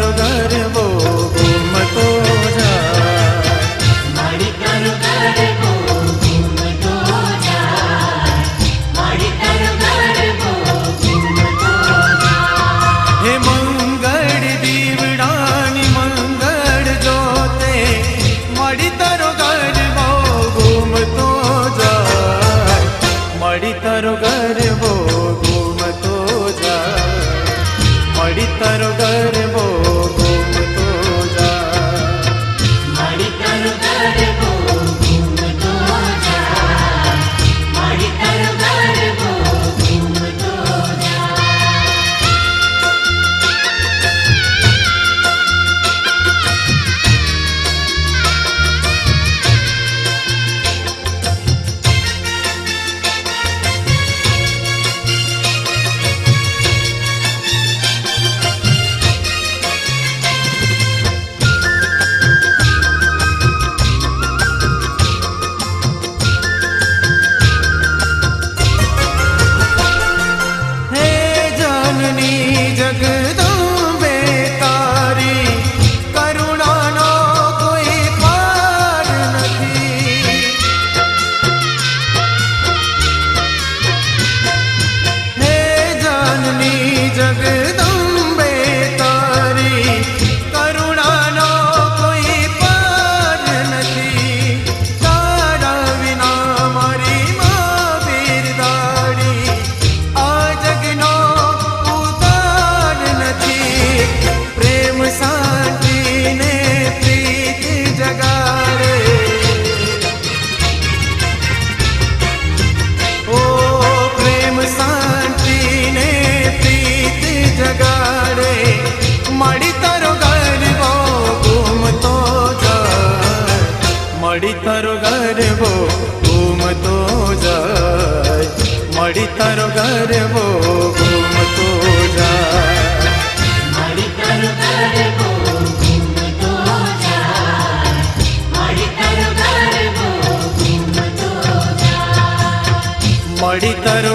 તારો ગરબો ઘૂમતો જાય, મળી તારો ગરબો ઘૂમતો જાય, મળી તારો ગરબો ઘૂમતો જાય. હે મંગળ દીવડાની મંગળ જોતે મળી તારો ગરબો ઘૂમતો જાય, મળી તારો ગરબો ઘૂમતો જાય, મળી તારો ગરબો ઘૂમતો જાય. મળી તારો ગરબો ઘૂમતો જાય, મળી તારો ગરબો ઘૂમતો જાય. હે જનની જગદંબે તારી કરુણાનો કોઈ પાર નથી. હે જનની જગદંબે તારી કરુણાનો કોઈ પાર નથી. તારા વિના મારી માં બિરદાડી આ જગનો ઉતાર નથી. પ્રેમ શાંતિને પ્રીત જગાડે, ઓ પ્રેમ શાંતિને પ્રીત જગાડે. મળી તારો ગરબો ઘૂમતો જાય, મળી તારો ગરબો ઘૂમતો જાય, મળી તારો ગરબો ઘૂમતો જાય. મળી તારો ગરબો ઘૂમતો જાય, મળી તારો ગરબો ઘૂમતો જાય. મળી તારો